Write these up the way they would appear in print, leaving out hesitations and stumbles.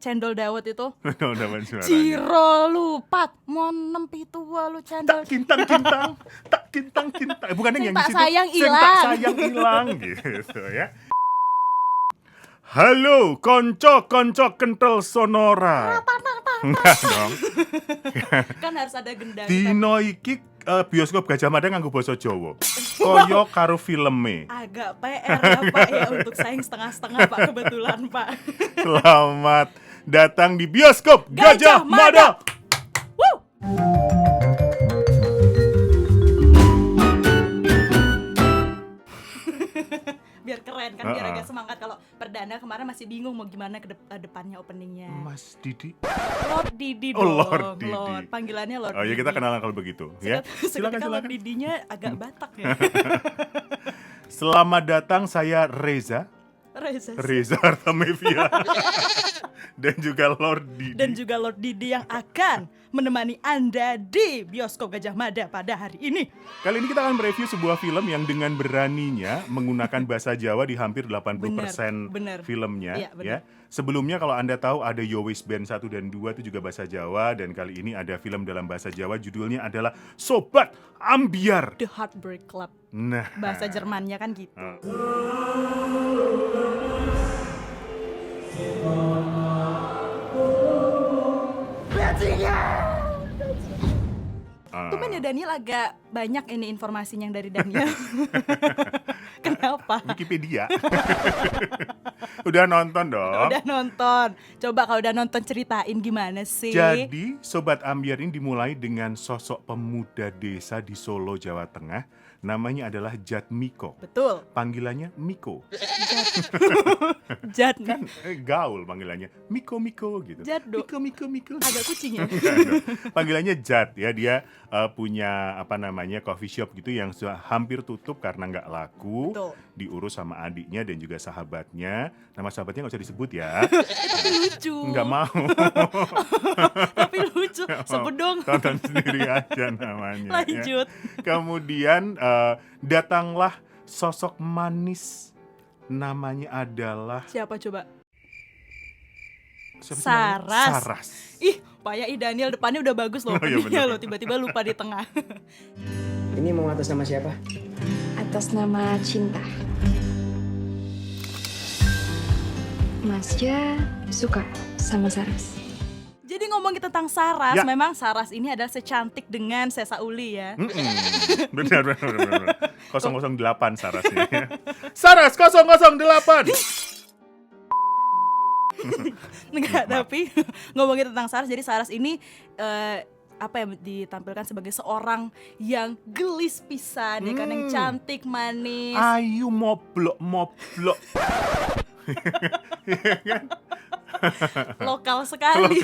cendol dawet itu. Udah suaranya. Jiro lupat mon nempitu walu cendol. Tak kintang, bukan yang tak di situ. sayang Sing ilang. tak sayang ilang gitu ya. Halo, konco kentel sonora. Enggak dong. Kan harus ada gendang. Dino iki bioskop Gajah Mada nganggo basa Jawa. Koyo karo filme. Agak PR ya Pak ya untuk saing setengah-setengah Pak kebetulan Pak. Selamat datang di bioskop Gajah Mada. Woo! Biar keren kan, biar agak semangat. Kalau perdana kemarin masih bingung mau gimana ke depannya openingnya. Mas Didi. Lord Didi Oh, dong. Lord Didi. Lord, panggilannya Lord Oh ya, Didi. kita kenalan kalau begitu ya. Silakan. Lord Didinya agak Batak ya. Selamat datang, saya Reza Reza. Artamevia. Dan juga Lord Didi. Dan juga Lord Didi yang akan menemani Anda di bioskop Gajah Mada pada hari ini. Kali ini kita akan mereview sebuah film yang dengan beraninya menggunakan bahasa Jawa di hampir 80% Bener. filmnya. Iya, bener. Ya. Sebelumnya kalau Anda tahu ada Yowis Band 1 dan 2 itu juga bahasa Jawa. Dan kali ini ada film dalam bahasa Jawa, judulnya adalah Sobat Ambyar. The Heartbreak Club. Nah, Bahasa Jermannya kan gitu. Tumben ya Daniel, agak banyak ini informasinya yang dari Daniel. Kenapa? Wikipedia. Udah nonton dong. Udah nonton. Coba kalau udah nonton ceritain gimana sih? Jadi Sobat Ambyar ini dimulai dengan sosok pemuda desa di Solo, Jawa Tengah. Namanya adalah Jatmiko. Betul. Panggilannya Miko. Jad Kan gaul panggilannya. Miko gitu. Jado. Miko. Agak kucing ya. Panggilannya Jat ya. Dia punya coffee shop gitu yang hampir tutup karena nggak laku. Betul. Diurus sama adiknya dan juga sahabatnya. Nama sahabatnya nggak usah disebut ya. Tapi lucu. Nggak mau. Tapi lucu. Sebut dong. Tonton sendiri aja namanya. Lanjut. Ya. Kemudian datanglah sosok manis. Namanya adalah Siapa coba? siapa sih namanya? Saras. Ih, payah Daniel, depannya udah bagus loh. Oh, iya, openingnya bener. loh, tiba-tiba lupa di tengah. Ini mau atas nama siapa? Atas nama Cinta. Masnya suka sama Saras? Jadi ngomongin tentang Saras, Ya. memang Saras ini adalah secantik dengan Sesa Uli ya. Benar. 008 Sarasnya. Saras 008. Enggak, tapi ngomongin tentang Saras, jadi Saras ini ditampilkan sebagai seorang yang gelis pisan, ya kan, yang cantik, manis. Ayu moblok. Lokal sekali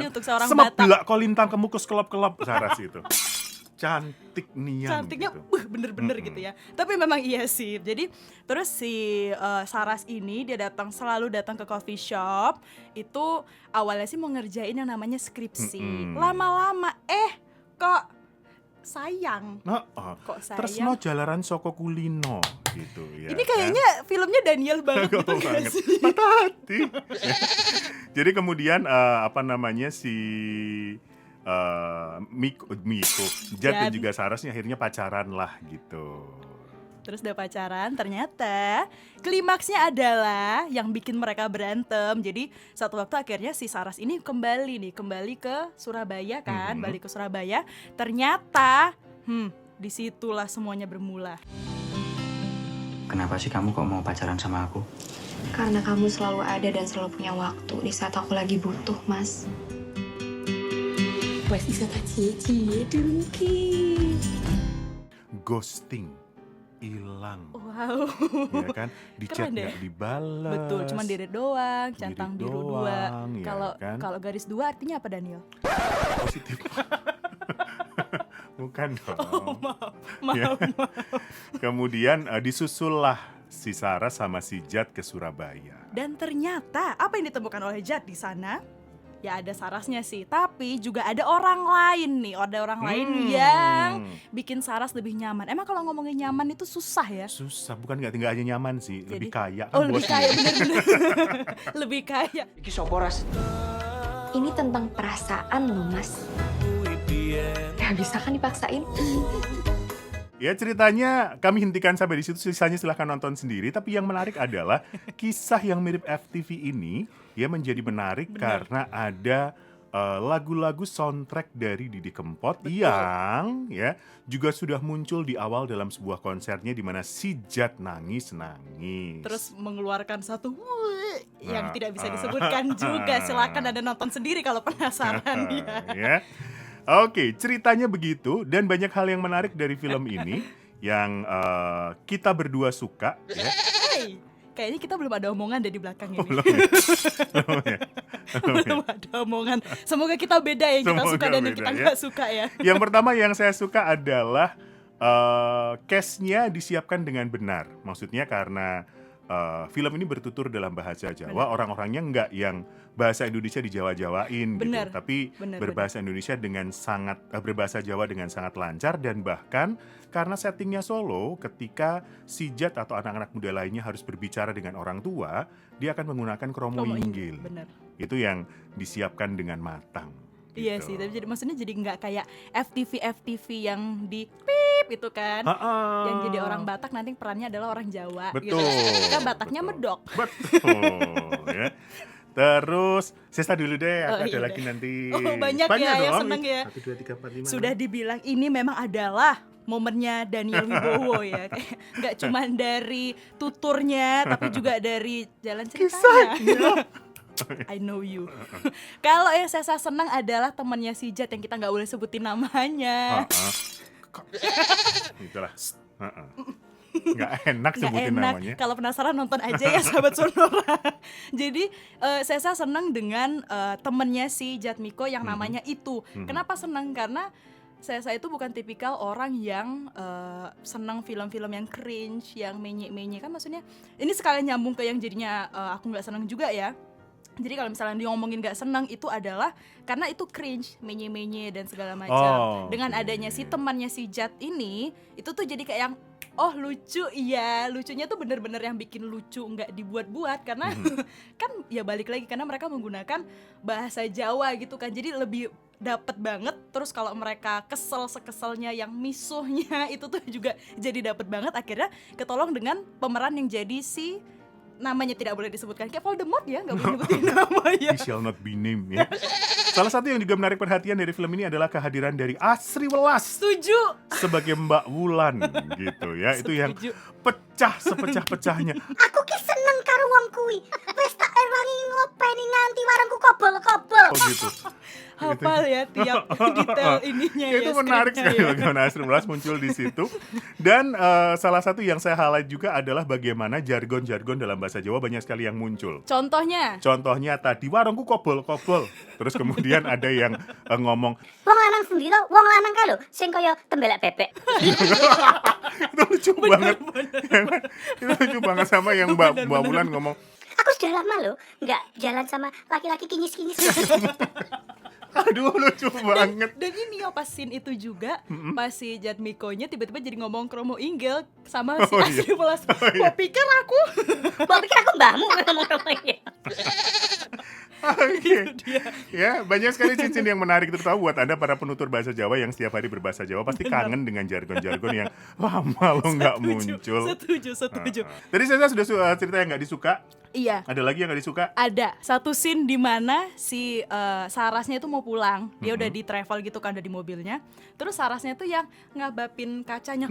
untuk seorang Batak. Semebelak kolintang kemukus kelop-kelop Saras itu. Cantik nian. Cantiknya gitu. bener-bener gitu ya. Tapi memang iya sih. Jadi terus si Saras ini dia selalu datang ke coffee shop. Itu awalnya sih mau ngerjain yang namanya skripsi. Lama-lama kok sayang. Kok sayang? Tresno jalaran soko kulino gitu ya. Ini kayaknya filmnya Daniel banget gitu Gaul gak banget. sih? Mata hati. Jadi kemudian si Miko Jat dan juga Sarasnya akhirnya pacaran lah gitu. Terus udah pacaran, ternyata klimaksnya adalah yang bikin mereka berantem. Jadi satu waktu akhirnya si Saras ini kembali ke Surabaya kan, balik ke Surabaya. Ternyata, disitulah semuanya bermula. Kenapa sih kamu kok mau pacaran sama aku? Karena kamu selalu ada dan selalu punya waktu di saat aku lagi butuh, Mas. Wes iso tak cie-cie dulu ki. Ghosting, hilang. Wow. Ya kan, di chat Keren deh. nggak dibales. Betul, cuma deret doang, Deret centang biru doang, 2. ya Kalau kan? kalau garis 2 artinya apa, Daniel? Positif. Bukan dong. Maaf. Kemudian disusullah si Saras sama si Jat ke Surabaya. Dan ternyata apa yang ditemukan oleh Jad di sana? ya ada Sarasnya sih, tapi juga ada orang lain nih, ada orang lain yang bikin Saras lebih nyaman. Emang kalau ngomongin nyaman itu susah ya? Susah, bukan nggak hanya nyaman sih, lebih kaya kan Oh, lebih bosnya. kaya, bener-bener. Lebih kaya. Iki soporas. Ini tentang perasaan loh, Mas. Gak bisa kan dipaksain? Ya ceritanya kami hentikan sampai di situ, sisanya silahkan nonton sendiri. Tapi yang menarik adalah kisah yang mirip FTV ini ya menjadi menarik karena ada lagu-lagu soundtrack dari Didi Kempot yang ya juga sudah muncul di awal dalam sebuah konsernya di mana si Jat nangis. Terus mengeluarkan satu yang tidak bisa disebutkan juga. Silakan Anda nonton sendiri kalau penasaran ya. Oke, ceritanya begitu dan banyak hal yang menarik dari film ini yang kita berdua suka ya. Hey, kayaknya kita belum ada omongan deh di belakang ini. Belum ya? Belum ya? Belum ada omongan. Semoga kita beda yang kita Semoga suka dan yang beda, kita ya. nggak suka ya. Yang pertama yang saya suka adalah cast-nya disiapkan dengan benar. Maksudnya karena film ini bertutur dalam bahasa Jawa, orang-orangnya nggak yang bahasa Indonesia dijawa-jawain gitu, tapi berbahasa Indonesia dengan sangat berbahasa Jawa dengan sangat lancar. Dan bahkan karena settingnya Solo, ketika si Jat atau anak-anak muda lainnya harus berbicara dengan orang tua, dia akan menggunakan kromo inggil. Bener. Itu yang disiapkan dengan matang. Iya gitu. sih, tapi maksudnya jadi nggak kayak FTV yang di pip itu kan, yang jadi orang Batak nanti perannya adalah orang Jawa. Betul. Gitu. Kan Bataknya betul. medok. Betul. Ya. Terus Sesta dulu deh, aku ada iya lagi nanti. Oh, banyak ya yang dong. seneng ya. 1, 2, 3, 4, 5. Sudah dibilang ini memang adalah momennya Daniel Wibowo ya. Kayak nggak cuma dari tuturnya, tapi juga dari jalan ceritanya. I know you. Kalau yang saya senang adalah temannya si Jat yang kita nggak boleh sebutin namanya. Itulah. Nggak enak sebutin namanya. Kalau penasaran nonton aja ya sahabat Sonora. Jadi saya senang dengan temennya si Jatmiko yang namanya itu. Kenapa senang? Karena saya itu bukan tipikal orang yang senang film-film yang cringe, yang menye-menye kan, maksudnya ini sekalian nyambung ke yang jadinya aku nggak senang juga ya. Jadi kalau misalnya dia ngomongin gak senang itu adalah karena itu cringe, menye-menye dan segala macam. Dengan adanya si temannya si Jat ini, itu tuh jadi kayak yang oh lucu, iya lucunya tuh bener-bener yang bikin lucu, nggak dibuat-buat. Karena kan ya balik lagi karena mereka menggunakan bahasa Jawa gitu kan, jadi lebih dapet banget. Terus kalau mereka kesel sekeselnya yang misuhnya itu tuh juga jadi dapet banget. Akhirnya ketolong dengan pemeran yang jadi si namanya tidak boleh disebutkan, kayak Voldemort ya, nggak boleh nyebutin namanya. He shall not be named ya. Salah satu yang juga menarik perhatian dari film ini adalah kehadiran dari Asri Welas Setuju. sebagai Mbak Wulan gitu ya. Itu yang pecah sepecah-pecahnya. Aku ki seneng karo wong kuwi. Wis tak ewangi ngopeni nganti warungku kobol-kobol. Oh gitu. Hafal ya tiap detail ininya ya. Itu menarik sekali bagaimana Asri Welas muncul di situ. Dan salah satu yang saya highlight juga adalah bagaimana jargon-jargon dalam bahasa Jawa banyak sekali yang muncul. Contohnya tadi warungku kobol-kobol. Terus kemudian ada yang ngomong Wong lanang sendiri to, wong lanang ka lho sing kaya tembelak bebek. itu lucu banget. Itu lucu banget sama yang Mbak Wulan ngomong, Aku sudah lama loh nggak jalan sama laki-laki kinyis-kinyis. aduh lucu banget. Dan ini ya pas scene itu juga, pas si Jatmiko-nya tiba-tiba jadi ngomong kromo inggil sama si Asri Welas. Mau pikir aku mbahmu ngomong apa ya. Oke. Ya, banyak sekali cincin yang menarik, terutama buat Anda para penutur bahasa Jawa yang setiap hari berbahasa Jawa pasti kangen dengan jargon-jargon yang lama lo nggak muncul. Setuju. Tadi saya sudah cerita yang nggak disuka. Iya. Ada lagi yang nggak disuka? Ada satu scene di mana si Sarasnya itu mau pulang, dia udah di travel gitu kan, udah di mobilnya. Terus Sarasnya tuh yang ngabapin kacanya.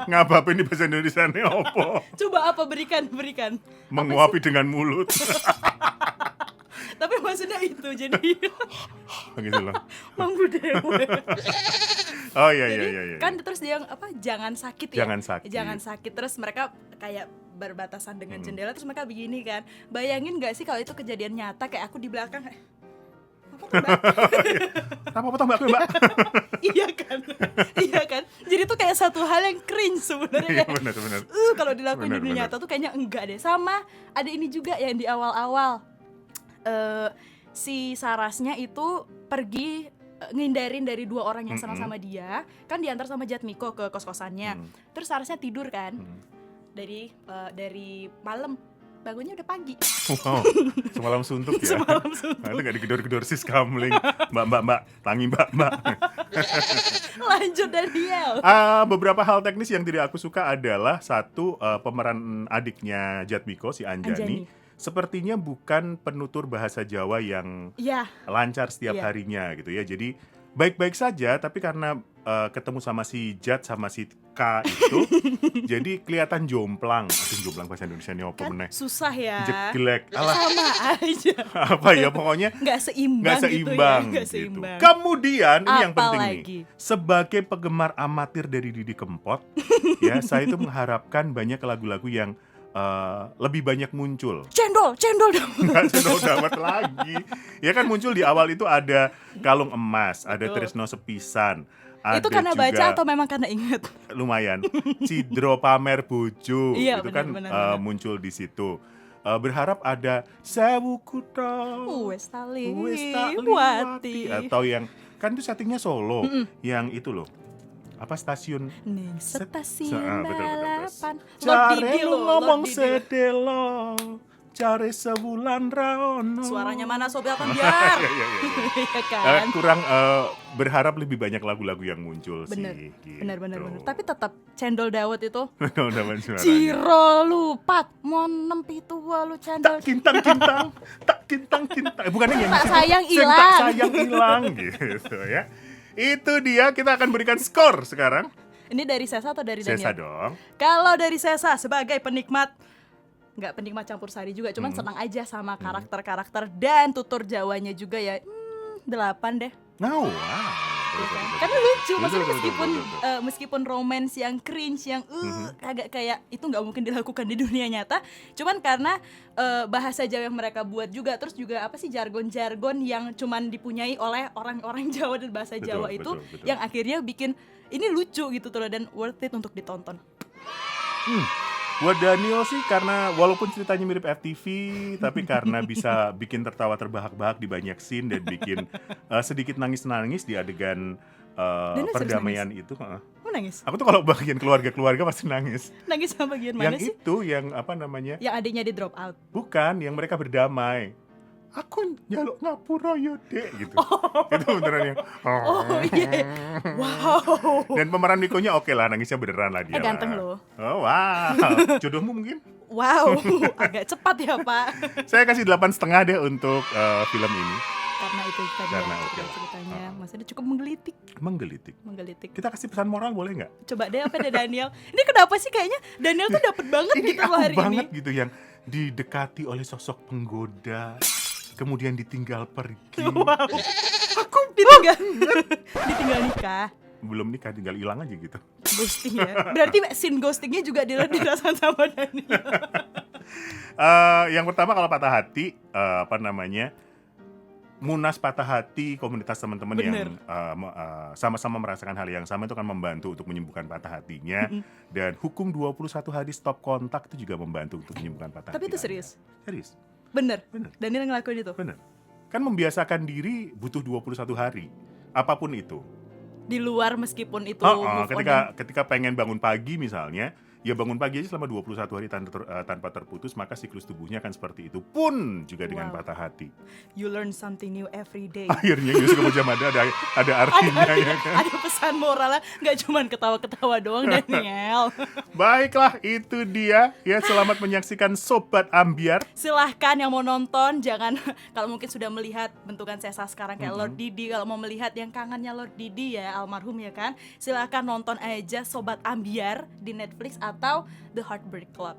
Ngabapin di bahasa Indonesia nih opo? Coba apa berikan. Menguapi dengan mulut. Tapi maksudnya itu jadi Gitu loh. Manggu Dewe. Oh iya. Kan terus dia jangan sakit ya. Jangan sakit. Terus mereka kayak berbatasan dengan jendela, terus mereka begini kan. Bayangin gak sih kalau itu kejadian nyata, kayak aku di belakang Apa Mbak? Iya kan. Jadi tuh kayak satu hal yang cringe sebenarnya. Iya benar. Kalau dilakuin di dunia nyata tuh kayaknya enggak deh. Sama ada ini juga yang di awal-awal si Sarasnya itu pergi ngindarin dari dua orang yang sama-sama dia, kan diantar sama Jatmiko ke kos-kosannya. Terus Sarasnya tidur kan, dari malam, bangunnya udah pagi. Wow, semalam suntuk ya. Semalam suntuk. Nah, itu gak digedor-gedor sis kamling. Mbak, tangi mbak. Lanjut Daniel. Beberapa hal teknis yang tidak aku suka adalah satu, pemeran adiknya Jatmiko, si Anjani. Sepertinya bukan penutur bahasa Jawa yang lancar setiap harinya gitu ya. Jadi baik-baik saja, tapi karena ketemu sama si Jat sama si K itu, jadi kelihatan jomplang. Aduh, jomplang bahasa Indonesia ini apa Kan meneh? susah ya. Jeglek. Sama aja. Apa ya, pokoknya Nggak seimbang nggak gitu ya. seimbang. Kemudian ini yang penting Apalagi? nih, sebagai penggemar amatir dari Didi Kempot, ya saya itu mengharapkan banyak lagu-lagu yang lebih banyak muncul. Cendol dong. Nggak cendol dawet lagi. Ya kan muncul di awal itu ada Kalung Emas, ada Tresno Sepisan. Itu Ada karena juga, baca atau memang karena inget? lumayan, Cidro Pamer Bojo, Iya, itu benar. kan muncul di situ. Berharap ada Sewu Kutha, Wes tali Wati, atau yang kan itu settingnya Solo, yang itu loh, apa stasiun nih stasiun betul. balapan. Care lu ngomong Lord Didi. sedelo, care sebulan raono. Suaranya mana Sobat Ambiar? Iya kan? Kurang berharap lebih banyak lagu-lagu yang muncul Bener. sih. Gitu. Bener. Tapi tetap cendol dawet itu Dawan suaranya. Ciro lupat mon nempitu walu cendol. Tak kintang. Bukannya yang Tak di situ, sayang sing ilang. Tak sayang hilang gitu ya. Itu dia, kita akan berikan skor sekarang. Ini dari Sesa atau dari Sesa Daniel? dong. Kalau dari Sesa sebagai penikmat, nggak penikmat campur sari juga, cuman senang aja sama karakter-karakter dan tutur Jawanya juga ya. 8 deh. Wow. Ya kan? Karena lucu, maksudnya Betul. meskipun romance yang cringe yang agak kayak itu nggak mungkin dilakukan di dunia nyata, cuman karena bahasa Jawa yang mereka buat juga, terus juga apa sih jargon-jargon yang cuman dipunyai oleh orang-orang Jawa dan bahasa Betul, Jawa itu betul. yang akhirnya bikin ini lucu gitu tuh dan worth it untuk ditonton. Buat Daniel sih, karena walaupun ceritanya mirip FTV, tapi karena bisa bikin tertawa terbahak-bahak di banyak scene dan bikin sedikit nangis-nangis di adegan Daniel serius perdamaian itu. Mau nangis? Aku tuh kalau bagian keluarga-keluarga pasti nangis. Nangis sama bagian mana Yang sih? itu, yang apa namanya? Yang adiknya di drop out. Bukan, yang mereka berdamai. Aku nyaluk ngapura yo dek gitu. Itu beneran yang Oh iya. Wow. Dan pemeran Mikonya oke lah, nangisnya beneran lah dia. Ganteng lah. loh. Oh wow. Jodohmu mungkin? Wow, agak cepat ya Pak. Saya kasih 8,5 deh untuk film ini. Karena itu tadi Karena ya, oke lah. ceritanya. Maksudnya cukup Menggelitik. menggelitik. Kita kasih pesan moral boleh nggak? Coba deh apa deh Daniel. Ini kenapa sih kayaknya Daniel tuh dapet banget Ini gitu aku loh hari banget ini. gitu, yang didekati oleh sosok penggoda, kemudian ditinggal pergi. Wow. Aku ditinggal nikah. Belum nikah, tinggal hilang aja gitu. Ghosting ya. Berarti scene ghostingnya juga dirasakan sama Daniel. Yang pertama kalau patah hati, Munas Patah Hati, komunitas teman-teman yang sama-sama merasakan hal yang sama itu kan membantu untuk menyembuhkan patah hatinya. Dan hukum 21 hari stop kontak itu juga membantu untuk menyembuhkan patah hati. Tapi itu serius? Serius, Bener. Bener. Daniel ngelakuin itu. bener. Kan membiasakan diri butuh 21 hari, apapun itu. Di luar meskipun itu move on Ketika pengen bangun pagi misalnya, ya bangun pagi aja selama 21 hari tanpa terputus, maka siklus tubuhnya akan seperti itu. Pun juga dengan Wow. patah hati. You learn something new every day. Akhirnya Yusuf Mujamada ada artinya ya kan. Ada pesan moralnya, nggak cuman ketawa-ketawa doang Daniel. Baiklah, itu dia. Ya, selamat menyaksikan Sobat Ambiar. Silahkan yang mau nonton, jangan kalau mungkin sudah melihat bentukan Sesa sekarang kayak Lord Didi, kalau mau melihat yang kangennya Lord Didi ya almarhum ya kan, silahkan nonton aja Sobat Ambiar di Netflix atau The Heartbreak Club.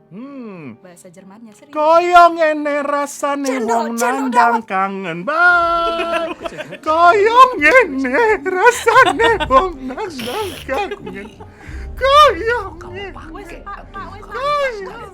Bahasa Jermannya serius. Koyong ene rasane wong nandang kangen banget. Koyong ene rasane wong nandang kangen. Koyong ene. Wes, Pak, wes. Koyong.